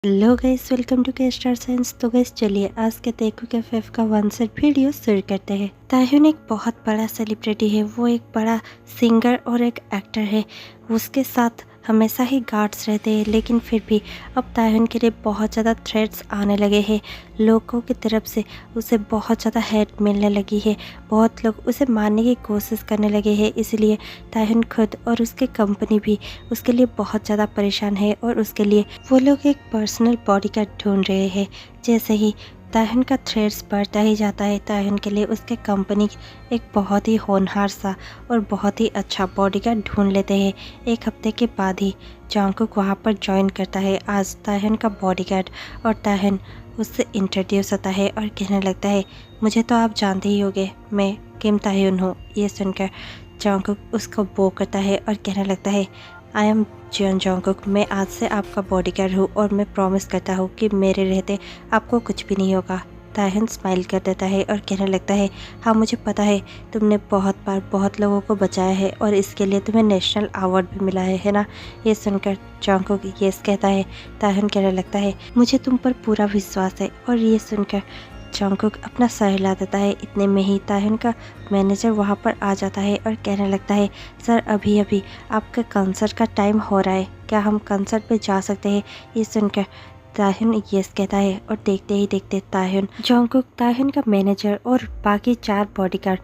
Hello guys, welcome to के star signs. तो guys चलिए आज के तेकू के फेफ का वन सेट वीडियो शुरू करते हैं। ताह्युन एक बहुत बड़ा सेलिब्रिटी है, वो एक बड़ा सिंगर और एक एक्टर है। उसके साथ हमेशा ही गार्ड्स रहते हैं, लेकिन फिर भी अब ताह्युन के लिए बहुत ज़्यादा थ्रेट्स आने लगे हैं। लोगों की तरफ से उसे बहुत ज़्यादा हेट मिलने लगी है। बहुत लोग उसे मारने की कोशिश करने लगे हैं। इसलिए ताह्युन खुद और उसकी कंपनी भी उसके लिए बहुत ज़्यादा परेशान है और उसके लिए वो लोग एक पर्सनल बॉडीगार्ड ढूंढ रहे हैं। जैसे ही ताह्युन का थ्रेट्स बढ़ता ही जाता है, ताह्युन के लिए उसके कंपनी एक बहुत ही होनहार सा और बहुत ही अच्छा बॉडीगार्ड ढूंढ लेते हैं। एक हफ्ते के बाद ही जंगकुक वहाँ पर ज्वाइन करता है आज ताह्युन का बॉडीगार्ड, और ताह्युन उससे इंट्रोड्यूस होता है और कहने लगता है, मुझे तो आप जानते ही होंगे, मैं किम ताह्युन हूँ। ये सुनकर जंगकुक उसको बो करता है और कहने लगता है, आई एम जियोन जंगकुक, मैं आज से आपका बॉडीगार्ड हूँ और मैं प्रॉमिस करता हूँ कि मेरे रहते आपको कुछ भी नहीं होगा। ताह्युन स्माइल कर देता है और कहने लगता है, हाँ मुझे पता है, तुमने बहुत बार बहुत लोगों को बचाया है और इसके लिए तुम्हें नेशनल अवार्ड भी मिला है ना। ये सुनकर जंगकुक यस कहता है। ताह्युन कहने लगता है, मुझे तुम पर पूरा विश्वास है। और ये सुनकर जंगकुक अपना सर हिला देता है। इतने में ही ताह्युन का मैनेजर वहाँ पर आ जाता है और कहने लगता है, सर अभी अभी आपके कंसर्ट का टाइम हो रहा है, क्या हम कंसर्ट पे जा सकते हैं। ये सुनकर ताह्युन यस कहता है और देखते ही देखते ताह्युन, जंगकुक, ताह्युन का मैनेजर और बाकी 4 बॉडीगार्ड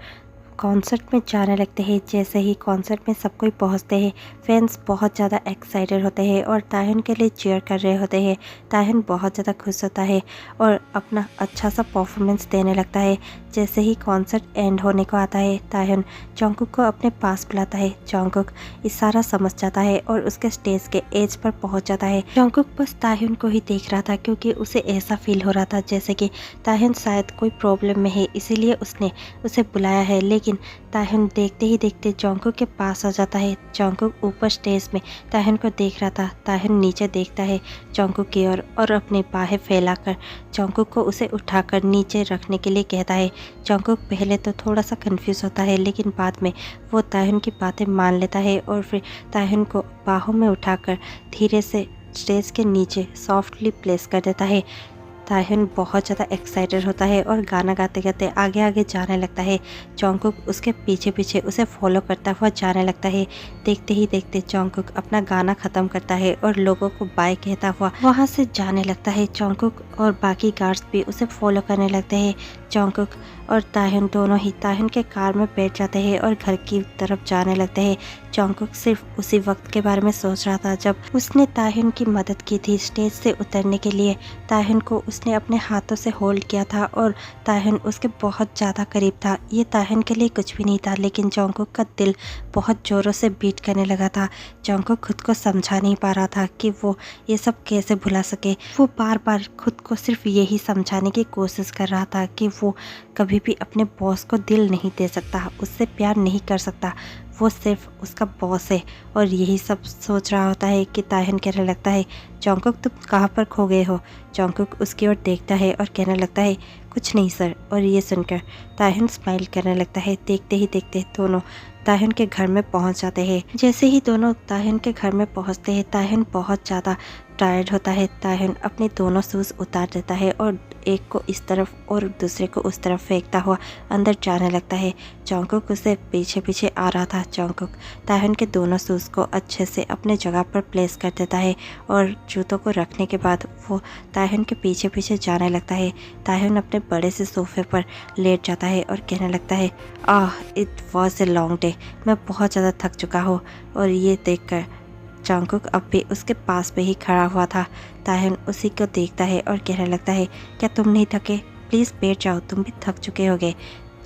कॉन्सर्ट में जाने लगते हैं। जैसे ही कॉन्सर्ट में सब कोई पहुँचते हैं, फैंस बहुत ज़्यादा एक्साइटेड होते हैं और ताह्युन के लिए चीयर कर रहे होते हैं। ताह्युन बहुत ज़्यादा खुश होता है और अपना अच्छा सा परफॉर्मेंस देने लगता है। जैसे ही कॉन्सर्ट एंड होने को आता है, ताह्युन जंगकुक को अपने पास बुलाता है। जंगकुक इशारा समझ जाता है और उसके स्टेज के एज पर पहुंच जाता है। जंगकुक बस ताह्युन को ही देख रहा था, क्योंकि उसे ऐसा फील हो रहा था जैसे कि ताह्युन शायद कोई प्रॉब्लम में है, इसीलिए उसने उसे बुलाया है। लेकिन ताह्युन देखते ही देखते जंगकुक के पास आ जाता है। जंगकुक ऊपर स्टेज में ताह्युन को देख रहा था। ताह्युन नीचे देखता है जंगकुक की ओर और अपनी बाहें फैलाकर जंगकुक को उसे उठाकर नीचे रखने के लिए कहता है। जंगकुक पहले तो थोड़ा सा कंफ्यूज होता है, लेकिन बाद में वो ताह्युन की बातें मान लेता है और फिर ताह्युन को बाहों में उठाकर धीरे से स्टेज के नीचे सॉफ्टली प्लेस कर देता है। ताह्युन बहुत ज़्यादा एक्साइटेड होता है और गाना गाते गाते आगे आगे जाने लगता है। जंगकुक उसके पीछे पीछे उसे फॉलो करता हुआ जाने लगता है। देखते ही देखते जंगकुक अपना गाना ख़त्म करता है और लोगों को बाय कहता हुआ वहाँ से जाने लगता है। जंगकुक और बाकी गार्ड्स भी उसे फॉलो करने लगते हैं। जंगकुक और ताह्युन दोनों ही ताह्युन के कार में बैठ जाते हैं और घर की तरफ जाने लगते हैं। जंगकुक सिर्फ उसी वक्त के बारे में सोच रहा था जब उसने ताह्युन की मदद की थी स्टेज से उतरने के लिए। ताह्युन को उसने अपने हाथों से होल्ड किया था और ताह्युन उसके बहुत ज़्यादा करीब था। ये ताह्युन के लिए कुछ भी नहीं था, लेकिन जंगकुक का दिल बहुत ज़ोरों से बीट करने लगा था। जंगकुक खुद को समझा नहीं पा रहा था कि वो ये सब कैसे भुला सके। वो बार बार खुद को सिर्फ यही समझाने की कोशिश कर रहा था कि वो कभी भी अपने बॉस को दिल नहीं दे सकता, उससे प्यार नहीं कर सकता, वो सिर्फ उसका बॉस है। और यही सब सोच रहा होता है कि ताह्युन कहने लगता है, जंगकुक तुम कहाँ पर खो गए हो। जंगकुक उसकी ओर देखता है और कहने लगता है, कुछ नहीं सर। और ये सुनकर ताह्युन स्माइल करने लगता है। देखते ही देखते दोनों ताह्युन के घर में पहुंच जाते हैं। जैसे ही दोनों ताह्युन के घर में पहुंचते हैं, ताह्युन बहुत ज़्यादा टायर्ड होता है। ताह्युन अपने दोनों शूज़ उतार देता है और एक को इस तरफ और दूसरे को उस तरफ फेंकता हुआ अंदर जाने लगता है। जंगकुक उसे पीछे पीछे आ रहा था। जंगकुक ताह्युन के दोनों शूज़ को अच्छे से अपने जगह पर प्लेस कर देता है और जूतों को रखने के बाद वो ताह्युन के पीछे पीछे जाने लगता है। ताह्युन अपने बड़े से सोफे पर लेट जाता है और कहने लगता है, it was a long day, मैं बहुत ज़्यादा थक चुका हूँ। और ये देखकर जंगकुक अब भी उसके पास पे ही खड़ा हुआ था। ताह्युन उसी को देखता है और कहने लगता है, क्या तुम नहीं थके, प्लीज़ बैठ जाओ, तुम भी थक चुके होगे।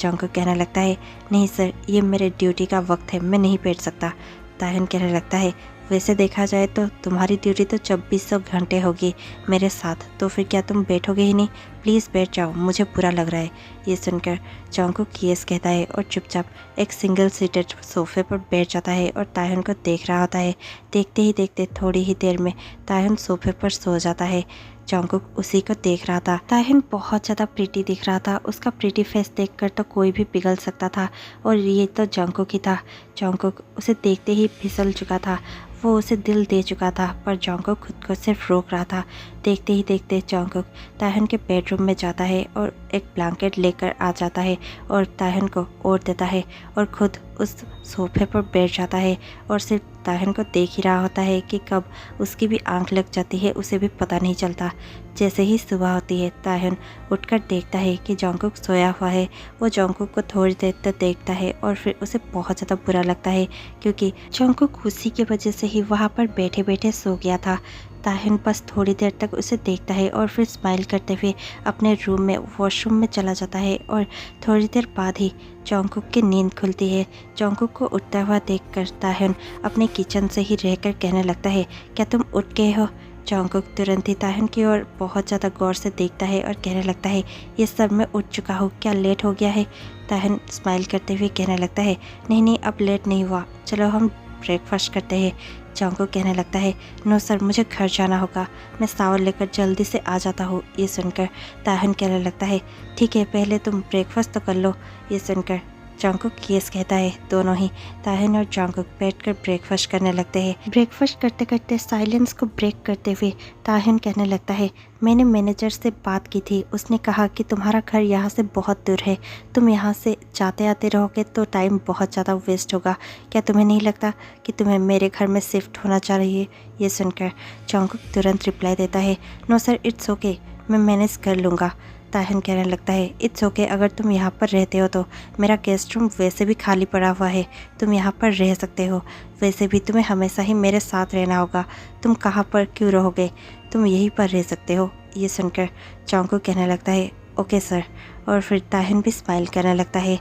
जंगकुक कहने लगता है, नहीं सर, ये मेरे ड्यूटी का वक्त है, मैं नहीं बैठ सकता। ताह्युन कहने लगता है, वैसे देखा जाए तो तुम्हारी ड्यूटी तो 2400 घंटे होगी मेरे साथ, तो फिर क्या तुम बैठोगे ही नहीं। प्लीज़ बैठ जाओ, मुझे बुरा लग रहा है। ये सुनकर जंगकुक यस कहता है और चुपचाप एक सिंगल सीटेड सोफे पर बैठ जाता है और तायहुन को देख रहा होता है। देखते ही देखते थोड़ी ही देर में तायहुन सोफे पर सो जाता है। जंगकुक उसी को देख रहा था। तायहुन बहुत ज़्यादा प्रीटी दिख रहा था। उसका प्रीटी फेस देखकर तो कोई भी पिघल सकता था और ये तो जंगकुक ही था। जंगकुक उसे देखते ही फिसल चुका था। वो उसे दिल दे चुका था, पर जंगकुक खुद को सिर्फ रोक रहा था। देखते ही देखते जंगकुक तायहुन के बेडरूम में जाता है और एक ब्लैंकेट लेकर आ जाता है और तायहुन को ओढ़ देता है और खुद उस सोफे पर बैठ जाता है और सिर्फ तायहुन को देख ही रहा होता है कि कब उसकी भी आंख लग जाती है उसे भी पता नहीं चलता। जैसे ही सुबह होती है तायहुन उठकर देखता है कि जंगकुक सोया हुआ है। वो जंगकुक को थोड़ी देर तक देखता है और फिर उसे बहुत ज़्यादा बुरा लगता है क्योंकि जंगकुक उसी की वजह से ही वहाँ पर बैठे बैठे सो गया था। तायहुन बस थोड़ी देर तक उसे देखता है और फिर स्माइल करते हुए अपने रूम में वॉशरूम में चला जाता है और थोड़ी देर बाद ही जंगकुक की नींद खुलती है। जंगकुक को उठता हुआ देखकर तायहुन अपने किचन से ही रहकर कहने लगता है, क्या तुम उठ गए हो? जंगकुक तुरंत ही तायहुन की ओर बहुत ज़्यादा गौर से देखता है और कहने लगता है, ये सब मैं उठ चुका हूँ, क्या लेट हो गया है? तायहुन स्माइल करते हुए कहने लगता है, नहीं नहीं अब लेट नहीं हुआ, चलो हम ब्रेकफास्ट करते हैं। जंगकुक कहने लगता है, नो सर मुझे घर जाना होगा, मैं शावर लेकर जल्दी से आ जाता हूँ। ये सुनकर तायहुन कहने लगता है, ठीक है पहले तुम ब्रेकफास्ट तो कर लो। ये सुनकर जंगकुक यस कहता है। दोनों ही तायहुन और जंगकुक बैठकर ब्रेकफास्ट करने लगते हैं। ब्रेकफास्ट करते करते साइलेंस को ब्रेक करते हुए तायहुन कहने लगता है, मैंने मैनेजर से बात की थी, उसने कहा कि तुम्हारा घर यहाँ से बहुत दूर है, तुम यहाँ से जाते आते रहोगे तो टाइम बहुत ज़्यादा वेस्ट होगा, क्या तुम्हें नहीं लगता कि तुम्हें मेरे घर में शिफ्ट होना चाहिए? ये सुनकर जंगकुक तुरंत रिप्लाई देता है, नो सर इट्स ओके, मैं मैनेज कर लूँगा। तायहुन कहने लगता है, इट्स ओके, अगर तुम यहाँ पर रहते हो तो मेरा गेस्ट रूम वैसे भी खाली पड़ा हुआ है, तुम यहाँ पर रह सकते हो, वैसे भी तुम्हें हमेशा ही मेरे साथ रहना होगा, तुम कहाँ पर क्यों रहोगे, तुम यहीं पर रह सकते हो। ये सुनकर जंगकुक कहने लगता है, ओके सर, और फिर तायहुन भी स्माइल करने लगता है।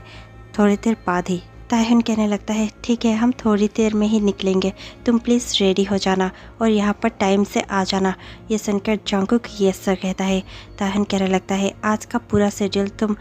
थोड़ी देर बाद ही तायहुन कहने लगता है, ठीक है हम थोड़ी देर में ही निकलेंगे, तुम प्लीज़ रेडी हो जाना और यहाँ पर टाइम से आ जाना। ये सुनकर जंगकुक यस सर कहता है। तायहुन कहने लगता है, आज का पूरा शेड्यूल तुम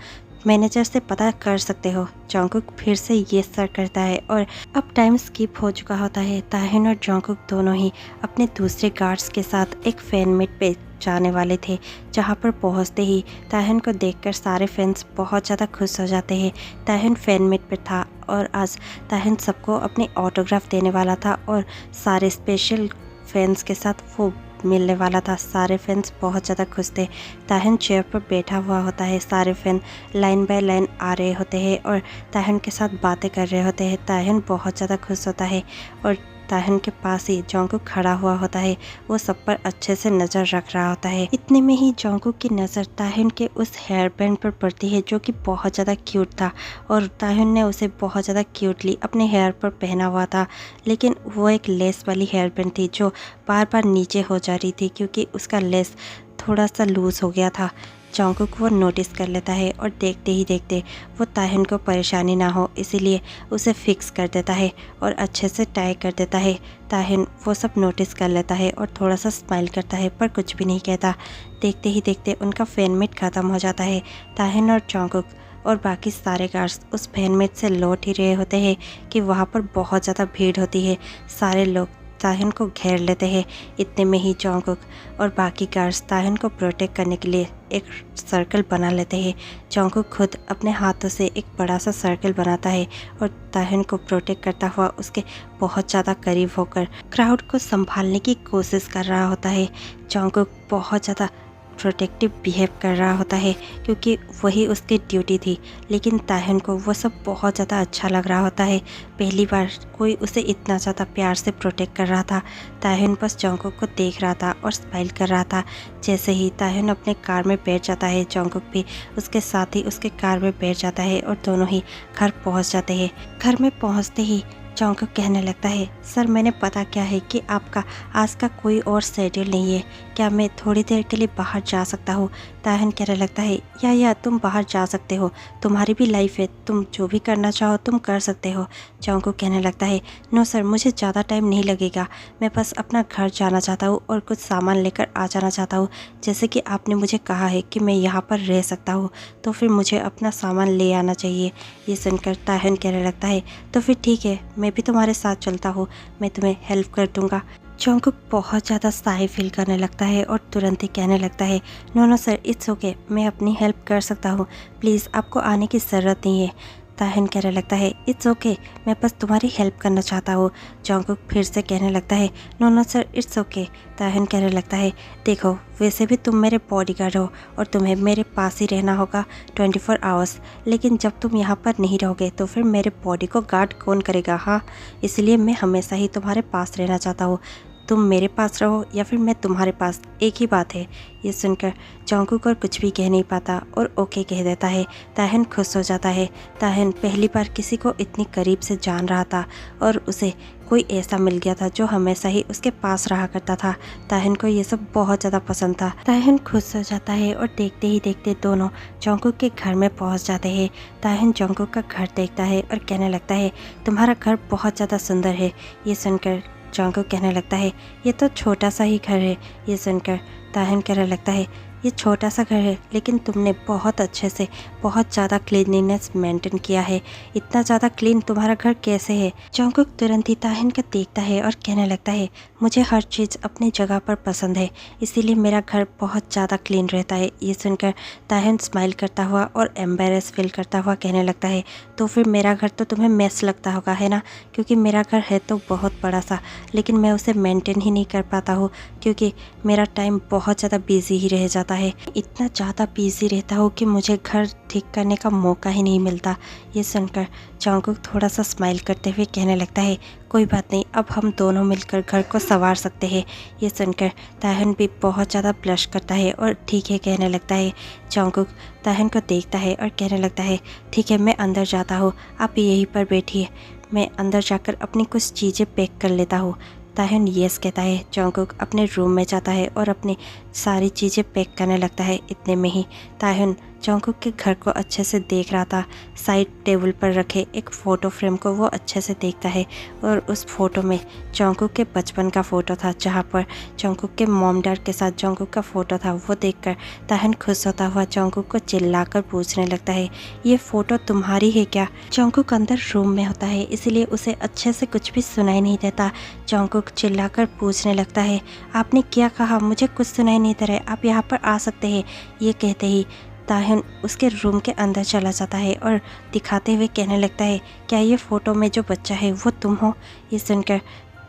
मैनेजर से पता कर सकते हो। जंगकुक फिर से यस सर करता है और अब टाइम स्किप हो चुका होता है। तायहुन और जंगकुक दोनों ही अपने दूसरे गार्ड्स के साथ एक फैन मीट पे जाने वाले थे, जहाँ पर पहुँचते ही तायहुन को देखकर सारे फैंस बहुत ज़्यादा खुश हो जाते हैं। तायहुन फैन मीट पे था और आज तायहुन सबको अपनी ऑटोग्राफ देने वाला था और सारे स्पेशल फैंस के साथ वो मिलने वाला था। सारे फैंस बहुत ज़्यादा खुश थे। तायहुन चेयर पर बैठा हुआ होता है, सारे फैन लाइन बाय लाइन आ रहे होते हैं और तायहुन के साथ बातें कर रहे होते हैं। तायहुन बहुत ज़्यादा खुश होता है और तायहुन के पास ही जंगकुक खड़ा हुआ होता है, वो सब पर अच्छे से नज़र रख रहा होता है। इतने में ही जंगकुक की नज़र तायहुन के उस हेयर बैंड पर पड़ती है जो कि बहुत ज़्यादा क्यूट था और तायहुन ने उसे बहुत ज़्यादा क्यूटली अपने हेयर पर पहना हुआ था, लेकिन वो एक लेस वाली हेयर बैंड थी जो बार बार नीचे हो जा रही थी क्योंकि उसका लेस थोड़ा सा लूज़ हो गया था। जंगकुक वो नोटिस कर लेता है और देखते ही देखते वो तायहुन को परेशानी ना हो इसीलिए उसे फिक्स कर देता है और अच्छे से टाई कर देता है। तायहुन वो सब नोटिस कर लेता है और थोड़ा सा स्माइल करता है पर कुछ भी नहीं कहता। देखते ही देखते उनका फैन मीट ख़त्म हो जाता है। तायहुन और जंगकुक और बाकी सारे गार्ड्स उस फैन मीट से लौट ही रहे होते हैं कि वहाँ पर बहुत ज़्यादा भीड़ होती है। सारे लोग तायहुन को घेर लेते हैं। इतने में ही जंगकुक और बाकी गार्ड्स तायहुन को प्रोटेक्ट करने के लिए एक सर्कल बना लेते हैं। जंगकुक खुद अपने हाथों से एक बड़ा सा सर्कल बनाता है और तायहुन को प्रोटेक्ट करता हुआ उसके बहुत ज़्यादा करीब होकर क्राउड को संभालने की कोशिश कर रहा होता है। जंगकुक बहुत ज़्यादा प्रोटेक्टिव बिहेव कर रहा होता है क्योंकि वही उसकी ड्यूटी थी, लेकिन तायहुन को वो सब बहुत ज़्यादा अच्छा लग रहा होता है। पहली बार कोई उसे इतना ज़्यादा प्यार से प्रोटेक्ट कर रहा था। तायहुन बस जंगकुक को देख रहा था और स्माइल कर रहा था। जैसे ही तायहुन अपने कार में बैठ जाता है, जंगकुक भी उसके साथ ही उसके कार में बैठ जाता है और दोनों ही घर पहुँच जाते हैं। घर में पहुँचते ही जॉन्गकुक कहने लगता है, सर मैंने पता क्या है कि आपका आज का कोई और शेड्यूल नहीं है, क्या मैं थोड़ी देर के लिए बाहर जा सकता हूँ। ताहन कहने लगता है, या तुम बाहर जा सकते हो, तुम्हारी भी लाइफ है, तुम जो भी करना चाहो तुम कर सकते हो। जॉन्गकुक कहने लगता है, नो सर मुझे ज़्यादा टाइम नहीं लगेगा, मैं बस अपना घर जाना चाहता हूँ और कुछ सामान लेकर आ जाना चाहता हूँ। जैसे कि आपने मुझे कहा है कि मैं यहाँ पर रह सकता हूँ, तो फिर मुझे अपना सामान ले आना चाहिए। ये सुनकर ताहन कहने लगता है, तो फिर ठीक है, मैं भी तुम्हारे साथ चलता हूँ, मैं तुम्हें हेल्प कर दूँगा। जॉन्गकुक बहुत ज़्यादा शाय फील करने लगता है और तुरंत ही कहने लगता है, नो सर इट्स ओके, मैं अपनी हेल्प कर सकता हूँ, प्लीज़ आपको आने की ज़रूरत नहीं है। ताहन कहने लगता है, इट्स ओके, मैं बस तुम्हारी हेल्प करना चाहता हूँ। जॉन्गकुक फिर से कहने लगता है, नो सर इट्स ओके। ताहन कहने लगता है, देखो वैसे भी तुम मेरे बॉडीगार्ड हो और तुम्हें मेरे पास ही रहना होगा 24 आवर्स, लेकिन जब तुम यहाँ पर नहीं रहोगे तो फिर मेरे बॉडी को गार्ड कौन करेगा। हाँ, इसलिए मैं हमेशा ही तुम्हारे पास रहना चाहता हूँ, तुम मेरे पास रहो या फिर मैं तुम्हारे पास, एक ही बात है। ये सुनकर जॉन्गकुक और कुछ भी कह नहीं पाता और ओके कह देता है। ताहन खुश हो जाता है। ताहन पहली बार किसी को इतनी करीब से जान रहा था और उसे कोई ऐसा मिल गया था जो हमेशा ही उसके पास रहा करता था। ताहन को ये सब बहुत ज़्यादा पसंद था। ताहन खुश हो जाता है और देखते ही देखते दोनों जॉन्गकुक के घर में पहुंच जाते हैं। ताहन जॉन्गकुक का घर देखता है और कहने लगता है, तुम्हारा घर बहुत ज़्यादा सुंदर है। ये सुनकर जॉन्गकुक कहने लगता है, ये तो छोटा सा ही घर है। ये सुनकर ताहन कहने लगता है, ये छोटा सा घर है लेकिन तुमने बहुत अच्छे से बहुत ज़्यादा क्लीनलीनेस मेंटेन किया है, इतना ज़्यादा क्लीन तुम्हारा घर कैसे है। जॉन्गकुक तुरंत ही ताहन का देखता है और कहने लगता है, मुझे हर चीज़ अपनी जगह पर पसंद है, इसीलिए मेरा घर बहुत ज़्यादा क्लीन रहता है। ये सुनकर ताहन स्माइल करता हुआ और एम्बेरस फील करता हुआ कहने लगता है, तो फिर मेरा घर तो तुम्हें मेस लगता होगा है ना, क्योंकि मेरा घर है तो बहुत बड़ा सा, लेकिन मैं उसे मेंटेन ही नहीं कर पाता हूँ क्योंकि मेरा टाइम बहुत ज़्यादा बिजी ही रह जाता है। इतना ज़्यादा बिजी रहता हूँ कि मुझे घर ठीक करने का मौका ही नहीं मिलता। ये सुनकर जॉन्गकुक थोड़ा सा स्माइल करते हुए कहने लगता है, कोई बात नहीं, अब हम दोनों मिलकर घर को संवार सकते हैं। ये सुनकर ताहन भी बहुत ज़्यादा ब्लश करता है और ठीक है कहने लगता है। जॉन्गकुक ताहन को देखता है और कहने लगता है, ठीक है मैं अंदर जाता हूँ, आप यहीं पर बैठिए, मैं अंदर जाकर अपनी कुछ चीज़ें पैक कर लेता हूँ। ताहन यस कहता है। जॉन्गकुक अपने रूम में जाता है और अपनी सारी चीज़ें पैक करने लगता है। इतने में ही ताहन जॉन्गकुक के घर को अच्छे से देख रहा था। साइड टेबल पर रखे एक फ़ोटो फ्रेम को वो अच्छे से देखता है और उस फोटो में जॉन्गकुक के बचपन का फ़ोटो था, जहाँ पर जॉन्गकुक के मॉम डैड के साथ जॉन्गकुक का फ़ोटो था। वो देखकर ताहन खुश होता हुआ जॉन्गकुक को चिल्लाकर पूछने लगता है, ये फ़ोटो तुम्हारी है क्या? जॉन्गकुक अंदर रूम में होता है, इसीलिए उसे अच्छे से कुछ भी सुनाई नहीं देता। जॉन्गकुक चिल्लाकर पूछने लगता है, आपने क्या कहा? मुझे कुछ सुनाई नहीं दे रहा है, आप यहाँ पर आ सकते हैं। ये कहते ही ताहन उसके रूम के अंदर चला जाता है और दिखाते हुए कहने लगता है, क्या ये फ़ोटो में जो बच्चा है वो तुम हो? ये सुनकर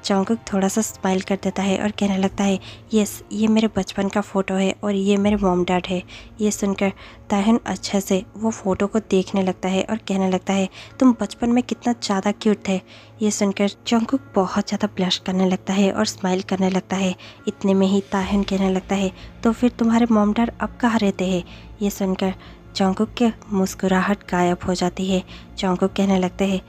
जॉन्गकुक थोड़ा सा स्माइल कर देता है और कहने लगता है, यस ये मेरे बचपन का फ़ोटो है और ये मेरे मॉम डैड है। ये सुनकर ताहन अच्छे से वो फ़ोटो को देखने लगता है और कहने लगता है, तुम बचपन में कितना ज़्यादा क्यूट थे। ये सुनकर जॉन्गकुक बहुत ज़्यादा ब्लश करने लगता है और स्माइल करने लगता है। इतने में ही ताहन कहने लगता है, तो फिर तुम्हारे मॉम डैड अब कहाँ रहते हैं? ये सुनकर जॉन्गकुक के मुस्कुराहट गायब हो जाती है। जॉन्गकुक कहने लगते हैं,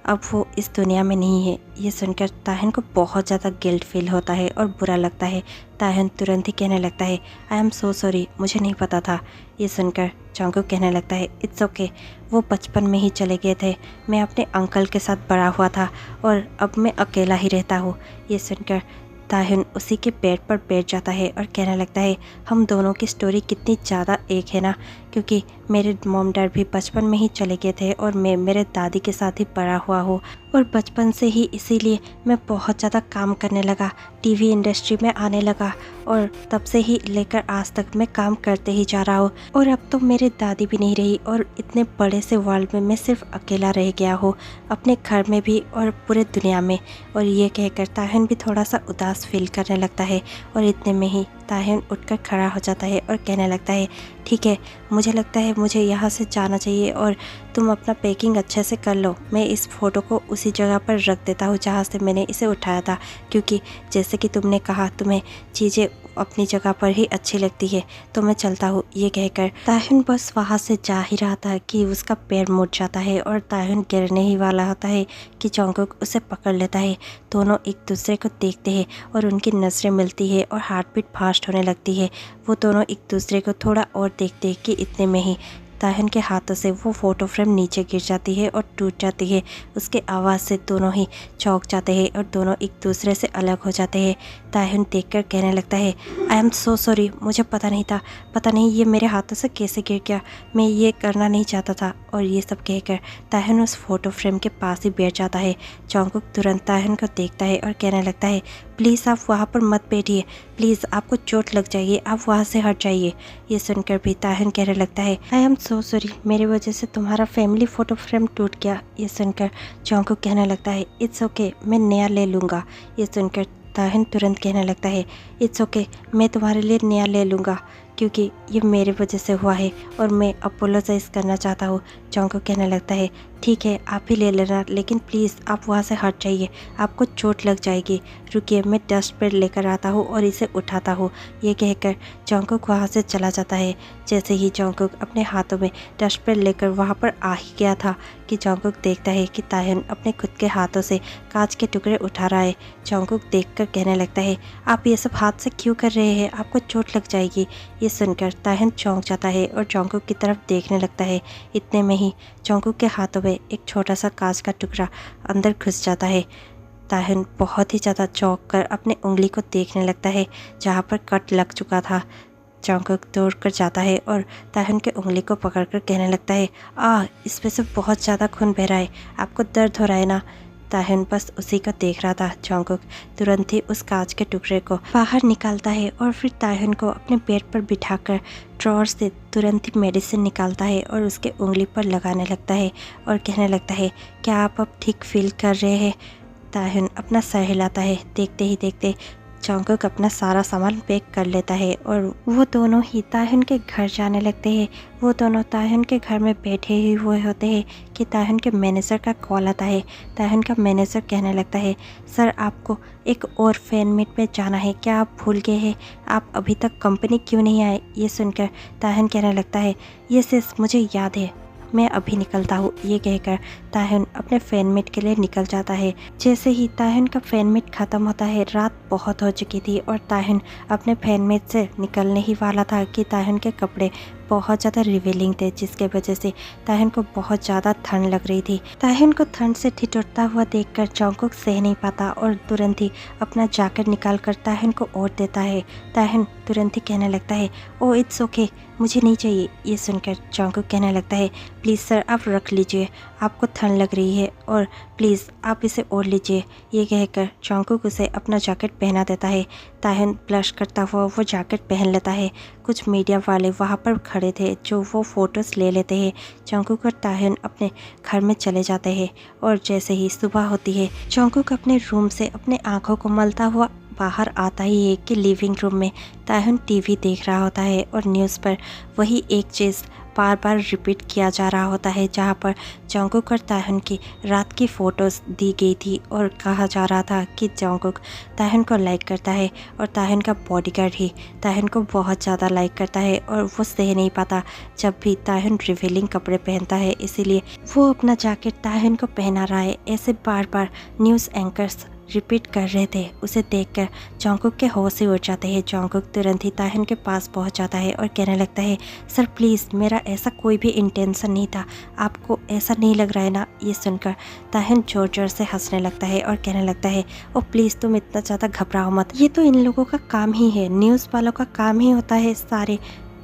अब वो इस दुनिया में नहीं है। ये सुनकर ताहन को बहुत ज़्यादा गिल्ट फील होता है और बुरा लगता है। ताहन तुरंत ही कहने लगता है, आई एम सो सॉरी, मुझे नहीं पता था। ये सुनकर जॉन्गकुक कहने लगता है, इट्स ओके, वो बचपन में ही चले गए थे, मैं अपने अंकल के साथ बड़ा हुआ था और अब मैं अकेला ही रहता हूँ। ये सुनकर ताहन उसी के बेड पर बैठ जाता है और कहने लगता है, हम दोनों की स्टोरी कितनी ज़्यादा एक है ना, क्योंकि मेरे मॉम डैड भी बचपन में ही चले गए थे और मैं मेरे दादी के साथ ही बड़ा हुआ हूँ और बचपन से ही इसीलिए मैं बहुत ज़्यादा काम करने लगा, टीवी इंडस्ट्री में आने लगा और तब से ही लेकर आज तक मैं काम करते ही जा रहा हूँ और अब तो मेरी दादी भी नहीं रही और इतने बड़े से वर्ल्ड में मैं सिर्फ अकेला रह गया हूँ, अपने घर में भी और पूरे दुनिया में। और ये कहकर ताहन भी थोड़ा सा उदास फील करने लगता है और इतने में ही ताहन उठकर खड़ा हो जाता है और कहने लगता है, ठीक है, मुझे लगता है मुझे यहाँ से जाना चाहिए और तुम अपना पैकिंग अच्छे से कर लो, मैं इस फ़ोटो को उसी जगह पर रख देता हूँ जहाँ से मैंने इसे उठाया था, क्योंकि जैसे कि तुमने कहा तुम्हें चीज़ें अपनी जगह पर ही अच्छी लगती है, तो मैं चलता हूँ। ये कहकर ताहिन बस वहाँ से जा ही रहा था कि उसका पैर मुड़ जाता है और ताहिन गिरने ही वाला होता है कि जंगकुक उसे पकड़ लेता है। दोनों एक दूसरे को देखते हैं और उनकी नज़रें मिलती है और हार्ट बीट फास्ट होने लगती है। वो दोनों एक दूसरे को थोड़ा और देखते हैं कि इतने में ही ताहिन के हाथों से वो फ़ोटो फ्रेम नीचे गिर जाती है और टूट जाती है। उसके आवाज़ से दोनों ही चौंक जाते हैं और दोनों एक दूसरे से अलग हो जाते हैं। ताहिन देखकर कहने लगता है, आई एम सो सॉरी, मुझे पता नहीं था, पता नहीं ये मेरे हाथों से कैसे गिर गया, मैं ये करना नहीं चाहता था। और ये सब कहकर ताहिन उस फ़ोटो फ्रेम के पास ही बैठ जाता है। जंगकुक तुरंत ताहिन को देखता है और कहने लगता है, प्लीज़ आप वहाँ पर मत बैठिए, प्लीज़ आपको चोट लग जाइए, आप वहाँ से हट जाइए। ये सुनकर भी ताहिन कहने लगता है, आई एम सो सॉरी, मेरी वजह से तुम्हारा फैमिली फ़ोटो फ्रेम टूट गया। ये सुनकर जंगकुक कहने लगता है, इट्स ओके, मैं नया ले लूँगा। ये सुनकर ताहिन तुरंत कहने लगता है, इट्स ओके, मैं तुम्हारे लिए नया ले लूँगा क्योंकि ये मेरे वजह से हुआ है और मैं अपोलोजाइज़ करना चाहता हूँ। जंगकुक कहने लगता है, ठीक है, आप ही ले लेना, लेकिन प्लीज़ आप वहाँ से हट जाइए, आपको चोट लग जाएगी। रुकिए, मैं डस्टबिन लेकर आता हूँ और इसे उठाता हूँ। ये कहकर जंगकुक वहाँ से चला जाता है। जैसे ही जंगकुक अपने हाथों में डस्टबिन लेकर वहाँ पर आ ही गया था कि जंगकुक देखता है कि ताहिन अपने खुद के हाथों से कांच के टुकड़े उठा रहा है। जंगकुक देखकर कहने लगता है, आप ये सब हाथ से क्यों कर रहे हैं, आपको चोट लग जाएगी। ये सुनकर ताहिन चौंक जाता है और जंगकुक की तरफ देखने लगता है। इतने में ही जंगकुक के हाथों में एक छोटा सा कांच का टुकड़ा अंदर घुस जाता है। ताहिन बहुत ही ज़्यादा चौंक कर अपने उंगली को देखने लगता है जहाँ पर कट लग चुका था। जंगकुक दौड़ कर जाता है और ताहिन के उंगली को पकड़कर कहने लगता है, इसमें से बहुत ज़्यादा खून बह रहा है, आपको दर्द हो रहा है ना। ताहिन बस उसी को देख रहा था। जंगकुक तुरंत ही उस कांच के टुकड़े को बाहर निकालता है और फिर ताहिन को अपने पेट पर बिठाकर ड्रॉअर से तुरंत ही मेडिसिन निकालता है और उसके उंगली पर लगाने लगता है और कहने लगता है, क्या आप अब ठीक फील कर रहे हैं। ताहिन अपना सर हिलाता है। देखते ही देखते जंगकुक अपना सारा सामान पैक कर लेता है और वो दोनों ही ताहिन के घर जाने लगते हैं। वो दोनों ताहिन के घर में बैठे ही हुए होते हैं कि ताहिन के मैनेजर का कॉल आता है। ताहिन का मैनेजर कहने लगता है, सर आपको एक और फैन मीट में जाना है, क्या आप भूल गए हैं, आप अभी तक कंपनी क्यों नहीं आए। ये सुनकर ताहिन कहने लगता है, ये सिर्फ मुझे याद है, मैं अभी निकलता हूँ। ये कहकर ताहिन अपने फैन मीट के लिए निकल जाता है। जैसे ही ताहिन का फैन मीट ख़त्म होता है, रात बहुत हो चुकी थी और ताहिन अपने फैन मीट से निकलने ही वाला था कि ताहिन के कपड़े बहुत ज़्यादा रिवीलिंग थे, जिसके वजह से ताहिन को बहुत ज़्यादा ठंड लग रही थी। ताहिन को ठंड से ठिठुरता हुआ देखकर जंगकुक सह नहीं पाता और तुरंत ही अपना जैकेट निकाल कर ताहिन को ओढ़ देता है। ताहिन तुरंत ही कहने लगता है, ओ इट्स ओके, मुझे नहीं चाहिए। ये सुनकर जंगकुक कहने लगता है, प्लीज़ सर आप रख लीजिए, आपको ठंड लग रही है और प्लीज़ आप इसे ओढ़ लीजिए। ये कहकर जंगकुक उसे अपना जैकेट पहना देता है। ताहिन ब्लश करता हुआ वो जैकेट पहन लेता है। कुछ मीडिया वाले वहाँ पर खड़े थे जो वो फ़ोटोज़ ले लेते हैं। जंगकुक और ताहिन अपने घर में चले जाते हैं और जैसे ही सुबह होती है, जंगकुक अपने रूम से अपने आँखों को मलता हुआ बाहर आता ही है कि लिविंग रूम में ताहिन टीवी देख रहा होता है और न्यूज़ पर वही एक चीज़ बार बार रिपीट किया जा रहा होता है, जहाँ पर जंगकुक और ताहिन की रात की फ़ोटोज़ दी गई थी और कहा जा रहा था कि जंगकुक ताहिन को लाइक करता है और ताहिन का बॉडीगार्ड ही ताहिन को बहुत ज़्यादा लाइक करता है और वो सह नहीं पाता जब भी ताहिन रिवीलिंग कपड़े पहनता है, इसीलिए वो अपना जैकेट ताहिन को पहना रहा है। ऐसे बार बार न्यूज़ एंकर्स रिपीट कर रहे थे। उसे देखकर जंगकुक के होश ही उड़ जाते हैं। जंगकुक तुरंत ही ताहिन के पास पहुंच जाता है और कहने लगता है, सर प्लीज़, मेरा ऐसा कोई भी इंटेंशन नहीं था, आपको ऐसा नहीं लग रहा है ना। ये सुनकर ताहिन जोर जोर से हंसने लगता है और कहने लगता है, ओ प्लीज़ तुम इतना ज़्यादा घबराओ मत, ये तो इन लोगों का काम ही है, न्यूज़ वालों का काम ही होता है सारे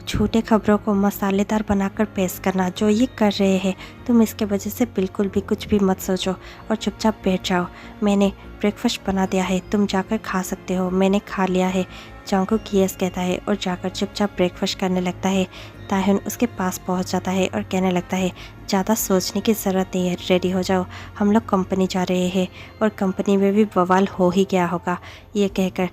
झूठे खबरों को मसालेदार बनाकर पेश करना। जो ये कर रहे हैं, तुम इसके वजह से बिल्कुल भी कुछ भी मत सोचो और चुपचाप बैठ जाओ। मैंने ब्रेकफास्ट बना दिया है, तुम जाकर खा सकते हो, मैंने खा लिया है। जंगकुक यस कहता है और जाकर चुपचाप ब्रेकफास्ट करने लगता है। ताहिन उसके पास पहुंच जाता है और कहने लगता है, ज़्यादा सोचने की ज़रूरत नहीं है, रेडी हो जाओ, हम लोग कंपनी जा रहे हैं और कंपनी में भी बवाल हो ही गया होगा। ये कहकर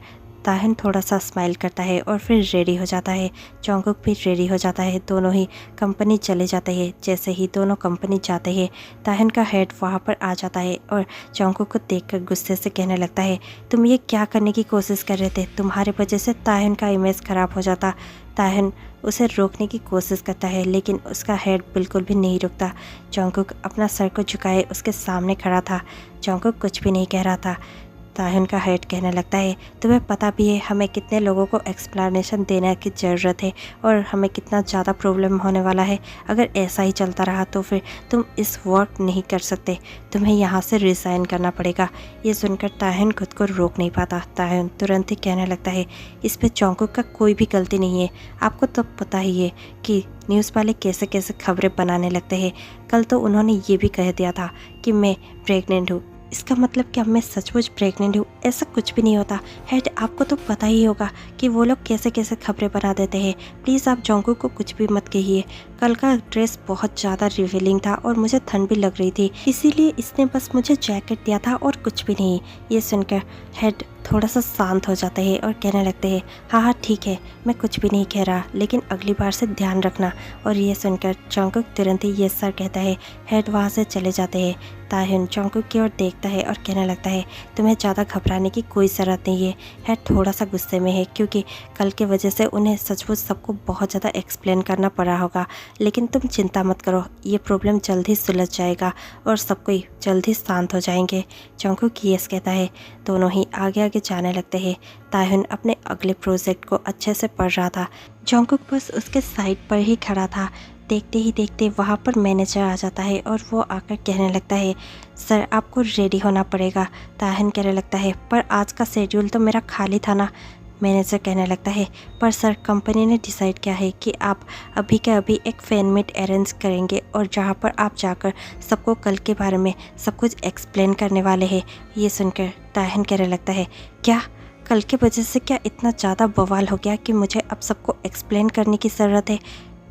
ताहन थोड़ा सा स्माइल करता है और फिर रेडी हो जाता है। जंगकुक भी रेडी हो जाता है। दोनों ही कंपनी चले जाते हैं। जैसे ही दोनों कंपनी जाते हैं, ताहन का हेड वहाँ पर आ जाता है और जंगकुक को देखकर गुस्से से कहने लगता है, तुम ये क्या करने की कोशिश कर रहे थे? तुम्हारे वजह से ताहन का इमेज ख़राब हो जाता। ताहन उसे रोकने की कोशिश करता है लेकिन उसका हेड बिल्कुल भी नहीं रुकता। जंगकुक अपना सर को झुकाए उसके सामने खड़ा था। जंगकुक कुछ भी नहीं कह रहा था। ताहन का हेड कहने लगता है, तुम्हें पता भी है हमें कितने लोगों को एक्सप्लेनेशन देने की ज़रूरत है और हमें कितना ज़्यादा प्रॉब्लम होने वाला है। अगर ऐसा ही चलता रहा तो फिर तुम इस वर्क नहीं कर सकते, तुम्हें यहाँ से रिज़ाइन करना पड़ेगा। ये सुनकर ताहन खुद को रोक नहीं पाता। ताहन तुरंत ही कहने लगता है, इस पर जंगकुक का कोई भी गलती नहीं है। आपको तो पता ही है कि न्यूज़ वाले कैसे कैसे खबरें बनाने लगते हैं। कल तो उन्होंने ये भी कह दिया था कि मैं प्रेग्नेंट हूँ। इसका मतलब कि अब मैं सचमुच प्रेग्नेंट हूँ? ऐसा कुछ भी नहीं होता। हेड, आपको तो पता ही होगा कि वो लोग कैसे कैसे खबरें बना देते हैं। प्लीज़ आप जंगकुक को कुछ भी मत कहिए। कल का ड्रेस बहुत ज़्यादा रिवीलिंग था और मुझे ठंड भी लग रही थी, इसीलिए इसने बस मुझे जैकेट दिया था और कुछ भी नहीं। ये सुनकर हेड थोड़ा सा शांत हो जाते हैं और कहने लगते हैं, हाँ हाँ ठीक है, मैं कुछ भी नहीं कह रहा, लेकिन अगली बार से ध्यान रखना। और ये सुनकर जंगकुक तुरंत ही ये सर कहता है। हेड वहाँ से चले जाते हैं। ताहन जंगकुक की ओर देखता है और कहने लगता है, तुम्हें ज़्यादा घबराने की कोई ज़रूरत नहीं है। हेड थोड़ा सा गुस्से में है क्योंकि कल की वजह से उन्हें सचमुच सबको बहुत ज़्यादा एक्सप्लेन करना पड़ा होगा, लेकिन तुम चिंता मत करो, ये प्रॉब्लम जल्द ही सुलझ जाएगा और सब कोई जल्द ही शांत हो जाएंगे। जंगकुक यस कहता है। दोनों ही आगे आगे जाने लगते हैं। ताहन अपने अगले प्रोजेक्ट को अच्छे से पढ़ रहा था। जंगकुक बस उसके साइड पर ही खड़ा था। देखते ही देखते वहाँ पर मैनेजर आ जाता है और वो आकर कहने लगता है, सर आपको रेडी होना पड़ेगा। ताहन कहने लगता है, पर आज का शेड्यूल तो मेरा खाली था ना। मैनेजर कहने लगता है, पर सर कंपनी ने डिसाइड किया है कि आप अभी के अभी एक फैन मीट अरेंज करेंगे और जहाँ पर आप जाकर सबको कल के बारे में सब कुछ एक्सप्लेन करने वाले हैं। ये सुनकर ताहन कहने लगता है, क्या कल के वजह से क्या इतना ज़्यादा बवाल हो गया कि मुझे अब सबको एक्सप्लेन करने की ज़रूरत है?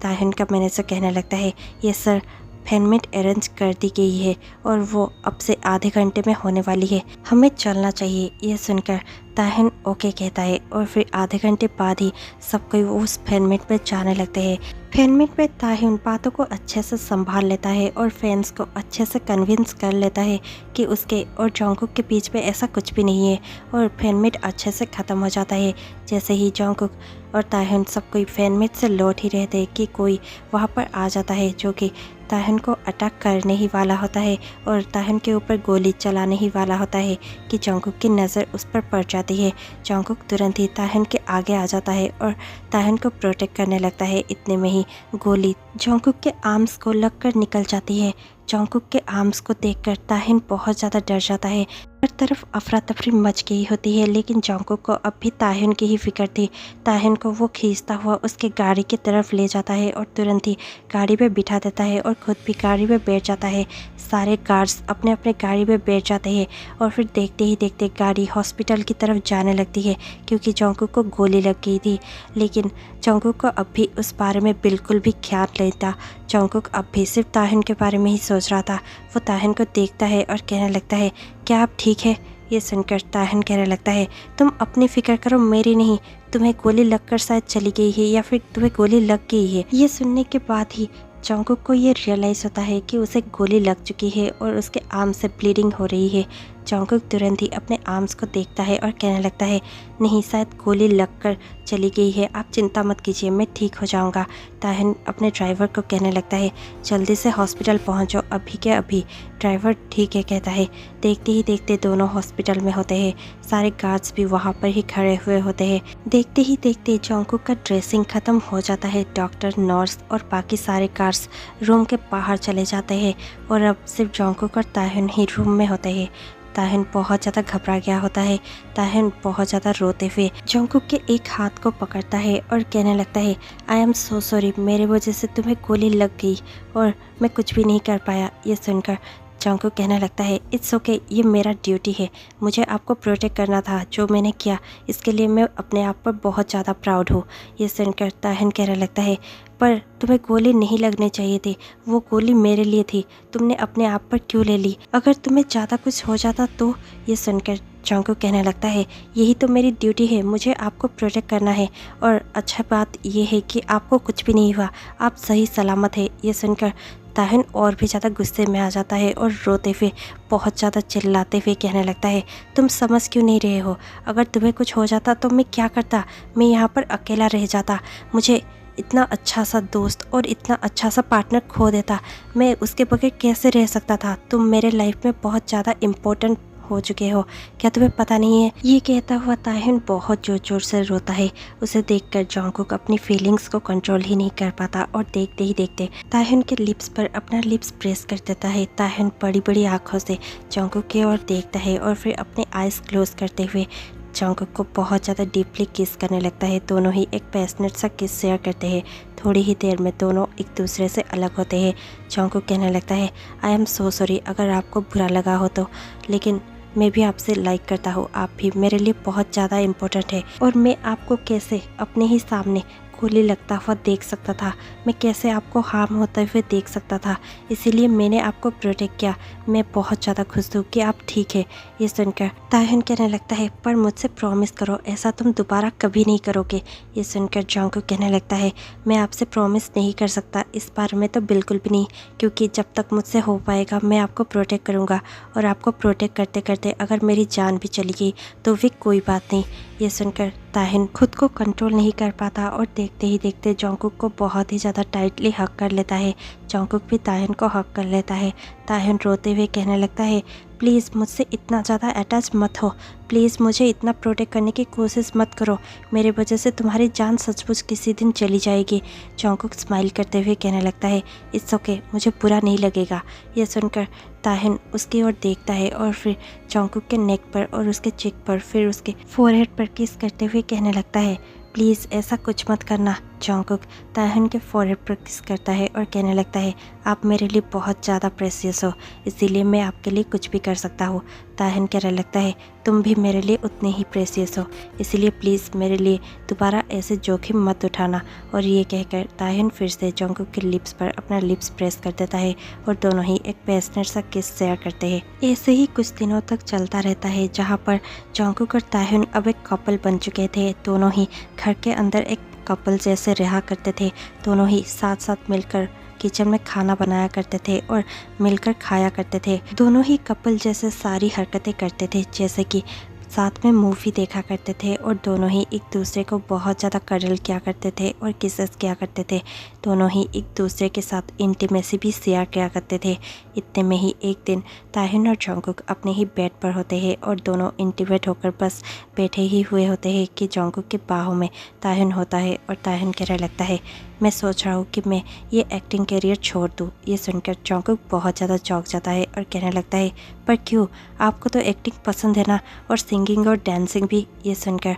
ताहन का मैनेजर कहने लगता है, ये सर फैन मीट अरेंज कर दी गई है और वो अब से आधे घंटे में होने वाली है, हमें चलना चाहिए। ये सुनकर ताहन ओके कहता है और फिर आधे घंटे बाद ही सब कोई उस फैन मीट में जाने लगते हैं। फैन मीट में ताहन बातों को अच्छे से संभाल लेता है और फैंस को अच्छे से कन्विंस कर लेता है कि उसके और जंगकुक के बीच में ऐसा कुछ भी नहीं है और फैन मीट अच्छे से ख़त्म हो जाता है। जैसे ही जंगकुक और ताहन सब कोई फैन मीट से लौट ही रहते कि कोई वहाँ पर आ जाता है जो कि ताहन को अटैक करने ही वाला होता है और ताहन के ऊपर गोली चलाने ही वाला होता है कि जंगकुक की नज़र उस पर पड़ जाती है। जंगकुक तुरंत ही ताहन के आगे आ जाता है और ताहन को प्रोटेक्ट करने लगता है। इतने में ही गोली जंगकुक के आर्म्स को लगकर निकल जाती है। जंगकुक के आर्म्स को देखकर ताहन बहुत ज़्यादा डर जाता है। हर तरफ अफरा तफरी मच गई होती है, लेकिन जंगकुक को अब भी ताहन की ही फिक्र थी। ताहन को वो खींचता हुआ उसके गाड़ी की तरफ ले जाता है और तुरंत ही गाड़ी पे बिठा देता है और खुद भी गाड़ी पे बैठ जाता है। सारे गार्ड्स अपने अपने गाड़ी पे बैठ जाते हैं और फिर देखते ही देखते गाड़ी हॉस्पिटल की तरफ जाने लगती है क्योंकि जंगकुक को गोली लग गई थी। लेकिन जंगकुक को अब भी उस बारे में बिल्कुल भी ख्याल नहीं था। जंगकुक अब भी सिर्फ ताहन के बारे में ही सोच रहा था। वो ताहन को देखता है और कहने लगता है, क्या आप ठीक है? ये सुनकर ताहन कहने लगता है, तुम अपनी फिक्र करो, मेरी नहीं। तुम्हें गोली लगकर शायद चली गई है या फिर तुम्हें गोली लग गई है। ये सुनने के बाद ही जंगकुक को ये रियलाइज़ होता है कि उसे गोली लग चुकी है और उसके आर्म से ब्लीडिंग हो रही है। जंगकुक तुरंत ही अपने आर्म्स को देखता है और कहने लगता है, नहीं, शायद गोली लगकर चली गई है, आप चिंता मत कीजिए, मैं ठीक हो जाऊंगा। ताहन अपने ड्राइवर को कहने लगता है, जल्दी से हॉस्पिटल पहुंचो, अभी के अभी। ड्राइवर ठीक है कहता है। देखते ही देखते दोनों हॉस्पिटल में होते हैं। सारे गार्ड्स भी वहाँ पर ही खड़े हुए होते हैं। देखते ही देखते जंगकुक का ड्रेसिंग ख़त्म हो जाता है। डॉक्टर, नर्स और बाकी सारे गार्ड्स रूम के बाहर चले जाते हैं और अब सिर्फ जंगकुक और ताहन ही रूम में होते हैं। ताहन बहुत ज़्यादा घबरा गया होता है। ताहन बहुत ज़्यादा रोते हुए जंगकुक के एक हाथ को पकड़ता है और कहने लगता है, आई एम सो सॉरी, मेरे वजह से तुम्हें गोली लग गई और मैं कुछ भी नहीं कर पाया। ये सुनकर जंगकुक कहने लगता है, इट्स ओके, ये मेरा ड्यूटी है, मुझे आपको प्रोटेक्ट करना था। जो मैंने किया इसके लिए मैं अपने आप पर बहुत ज़्यादा प्राउड हूँ। ये सुनकर ताहन कहने लगता है, पर तुम्हें गोली नहीं लगनी चाहिए थी, वो गोली मेरे लिए थी, तुमने अपने आप पर क्यों ले ली? अगर तुम्हें ज़्यादा कुछ हो जाता तो? ये सुनकर जंगकुक कहने लगता है यही तो मेरी ड्यूटी है, मुझे आपको प्रोटेक्ट करना है और अच्छा बात यह है कि आपको कुछ भी नहीं हुआ, आप सही सलामत है। ये सुनकर ताहिन और भी ज़्यादा गुस्से में आ जाता है और रोते हुए बहुत ज़्यादा चिल्लाते हुए कहने लगता है तुम समझ क्यों नहीं रहे हो, अगर तुम्हें कुछ हो जाता तो मैं क्या करता, मैं यहाँ पर अकेला रह जाता, मुझे इतना अच्छा सा दोस्त और इतना अच्छा सा पार्टनर खो देता, मैं उसके बगैर कैसे रह सकता था, तुम मेरे लाइफ में बहुत ज़्यादा इम्पोर्टेंट हो चुके हो, क्या तुम्हें पता नहीं है। ये कहता हुआ ताहिन बहुत जोर जोर से रोता है। उसे देखकर जंगकुक अपनी फीलिंग्स को कंट्रोल ही नहीं कर पाता और देखते ही देखते ताहिन के लिप्स पर अपना लिप्स प्रेस कर देता है। ताहिन बड़ी बड़ी आंखों से जंगकुक की ओर देखता है और फिर अपने आइज क्लोज करते हुए जंगकुक को बहुत ज़्यादा डीपली किस करने लगता है। दोनों ही एक पैशनेट सा किस शेयर करते हैं। थोड़ी ही देर में दोनों एक दूसरे से अलग होते हैं। जंगकुक कहने लगता है आई एम सो सॉरी अगर आपको बुरा लगा हो तो, लेकिन मैं भी आपसे लाइक करता हूँ, आप भी मेरे लिए बहुत ज़्यादा इम्पोर्टेंट है और मैं आपको कैसे अपने ही सामने गोली लगता हुआ देख सकता था, मैं कैसे आपको हार्म होते हुए देख सकता था, इसीलिए मैंने आपको प्रोटेक्ट किया। मैं बहुत ज़्यादा खुश हूँ कि आप ठीक है। ये सुनकर ताहिन कहने लगता है पर मुझसे प्रॉमिस करो ऐसा तुम दोबारा कभी नहीं करोगे। ये सुनकर जंगकुक कहने लगता है मैं आपसे प्रॉमिस नहीं कर सकता, इस बार में तो बिल्कुल भी नहीं, क्योंकि जब तक मुझसे हो पाएगा मैं आपको प्रोटेक्ट करूँगा और आपको प्रोटेक्ट करते करते अगर मेरी जान भी चली गई तो भी कोई बात नहीं। ये सुनकर ताहिन खुद को कंट्रोल नहीं कर पाता और देखते ही देखते जंगकुक को बहुत ही ज़्यादा टाइटली हक कर लेता है। जंगकुक भी ताहिन को हक कर लेता है। ताहिन रोते हुए कहने लगता है प्लीज़ मुझसे इतना ज़्यादा अटैच मत हो, प्लीज़ मुझे इतना प्रोटेक्ट करने की कोशिश मत करो, मेरे वजह से तुम्हारी जान सचमुच किसी दिन चली जाएगी। जंगकुक स्माइल करते हुए कहने लगता है इट्स ओके, मुझे बुरा नहीं लगेगा। यह सुनकर ताहिन उसकी ओर देखता है और फिर जंगकुक के नेक पर और उसके चिक पर फिर उसके फोरहेड पर किस करते हुए कहने लगता है प्लीज़ ऐसा कुछ मत करना। जंगकुक ताहिन के फोरहेड पर किस करता है और कहने लगता है आप मेरे लिए बहुत ज़्यादा प्रेशियस हो, इसीलिए मैं आपके लिए कुछ भी कर सकता हूँ। ताहिन कहने लगता है तुम भी मेरे लिए उतने ही प्रेशियस हो, इसीलिए प्लीज़ मेरे लिए दोबारा ऐसे जोखिम मत उठाना। और ये कहकर ताहिन फिर से जंगकुक के लिप्स पर अपना लिप्स प्रेस कर देता है और दोनों ही एक पैशनेट सा किस शेयर करते हैं। ऐसे ही कुछ दिनों तक चलता रहता है जहाँ पर जंगकुक और ताहिन अब एक कपल बन चुके थे। दोनों ही घर के अंदर एक कपल जैसे रहा करते थे। दोनों ही साथ साथ मिलकर किचन में खाना बनाया करते थे और मिलकर खाया करते थे। दोनों ही कपल जैसे सारी हरकतें करते थे, जैसे कि साथ में मूवी देखा करते थे और दोनों ही एक दूसरे को बहुत ज़्यादा कडल किया करते थे और किसेस किया करते थे। दोनों ही एक दूसरे के साथ इंटीमेसी भी शेयर किया करते थे। इतने में ही एक दिन ताहिन और जंगकुक अपने ही बेड पर होते हैं और दोनों इंटीमेट होकर बस बैठे ही हुए होते हैं कि जंगकुक के बाहों में ताहिन होता है और ताहिन कहने लगता है मैं सोच रहा हूँ कि मैं ये एक्टिंग करियर छोड़ दूँ। ये सुनकर जंगकुक बहुत ज़्यादा चौंक जाता है और कहने लगता है पर क्यों, आपको तो एक्टिंग पसंद है ना, और सिंगिंग और डांसिंग भी। ये सुनकर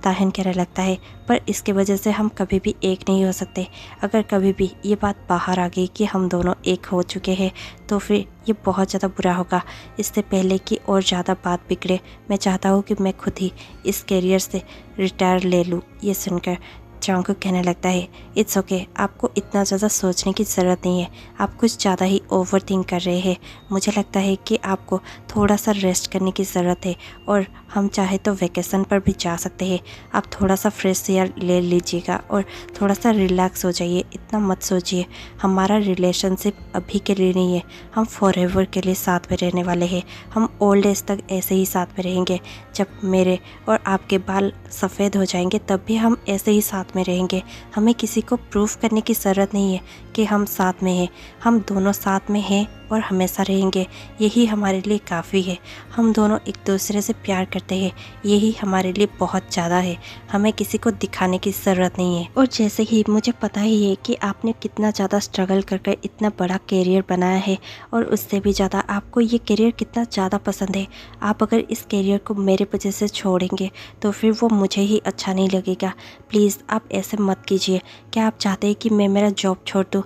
ताहिन कहने लगता है पर इसके वजह से हम कभी भी एक नहीं हो सकते। अगर कभी भी ये बात बाहर आ गई कि हम दोनों एक हो चुके हैं तो फिर ये बहुत ज़्यादा बुरा होगा। इससे पहले कि और ज़्यादा बात बिगड़े, मैं चाहता हूँ कि मैं खुद ही इस करियर से रिटायर ले लूँ। ये सुनकर जंगकुक कहने लगता है इट्स ओके, आपको इतना ज़्यादा सोचने की ज़रूरत नहीं है, आप कुछ ज़्यादा ही ओवर थिंक कर रहे हैं। मुझे लगता है कि आपको थोड़ा सा रेस्ट करने की ज़रूरत है और हम चाहे तो वेकेशन पर भी जा सकते हैं। आप थोड़ा सा फ्रेश एयर ले लीजिएगा और थोड़ा सा रिलैक्स हो जाइए, इतना मत सोचिए। हमारा रिलेशनशिप अभी के लिए नहीं है, हम फॉरएवर के लिए साथ में रहने वाले हैं। हम ओल्ड एज तक ऐसे ही साथ में रहेंगे। जब मेरे और आपके बाल सफ़ेद हो जाएंगे तब भी हम ऐसे ही साथ में रहेंगे। हमें किसी को प्रूफ करने की ज़रूरत नहीं है कि हम साथ में हैं। हम दोनों साथ में हैं और हमेशा रहेंगे, यही हमारे लिए काफ़ी है। हम दोनों एक दूसरे से प्यार करते हैं, यही हमारे लिए बहुत ज़्यादा है। हमें किसी को दिखाने की ज़रूरत नहीं है। और जैसे ही मुझे पता ही है कि आपने कितना ज़्यादा स्ट्रगल कर इतना बड़ा करियर बनाया है और उससे भी ज़्यादा आपको ये करियर कितना ज़्यादा पसंद है। आप अगर इस करियर को मेरे वजह से छोड़ेंगे तो फिर वो मुझे ही अच्छा नहीं लगेगा। प्लीज़ आप ऐसे मत कीजिए। क्या आप चाहते हैं कि मैं मेरा जॉब छोड़ दूँ?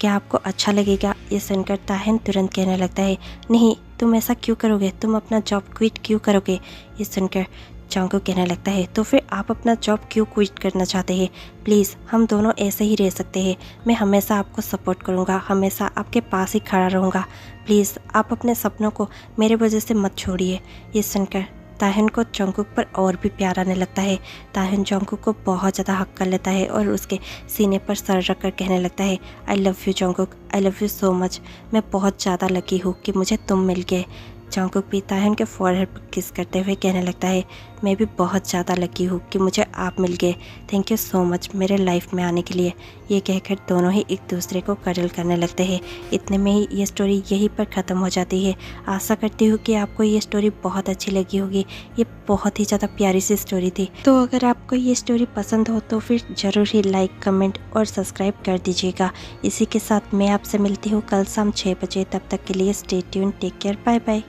क्या आपको अच्छा लगेगा? ये सुनकर ताहिन तुरंत कहने लगता है नहीं, तुम ऐसा क्यों करोगे, तुम अपना जॉब क्विट क्यों करोगे? ये सुनकर जंगकुक कहने लगता है तो फिर आप अपना जॉब क्यों क्विट करना चाहते हैं? प्लीज़ हम दोनों ऐसे ही रह सकते हैं। मैं हमेशा आपको सपोर्ट करूँगा, हमेशा आपके पास ही खड़ा रहूँगा। प्लीज़ आप अपने सपनों को मेरे वजह से मत छोड़िए। ये सुनकर ताहिन को जंगकुक पर और भी प्यार आने लगता है। ताहिन जंगकुक को बहुत ज़्यादा हक कर लेता है और उसके सीने पर सर रख कर कहने लगता है, I love you Jungkook, I love you so much. मैं बहुत ज़्यादा लकी हूँ कि मुझे तुम मिल गए। जंगकुक भी ताहिन के फॉरहेड पर किस करते हुए कहने लगता है, मैं भी बहुत ज़्यादा लकी हूँ कि मुझे आप मिल गए। थैंक यू सो मच मेरे लाइफ में आने के लिए। ये कहकर दोनों ही एक दूसरे को कडल करने लगते हैं। इतने में ही ये स्टोरी यहीं पर ख़त्म हो जाती है। आशा करती हूँ कि आपको ये स्टोरी बहुत अच्छी लगी होगी। ये बहुत ही ज़्यादा प्यारी सी स्टोरी थी। तो अगर आपको ये स्टोरी पसंद हो तो फिर ज़रूर ही लाइक, कमेंट और सब्सक्राइब कर दीजिएगा। इसी के साथ मैं आपसे मिलती हूँ कल शाम 6 बजे। तब तक के लिए stay tuned, take care, bye bye.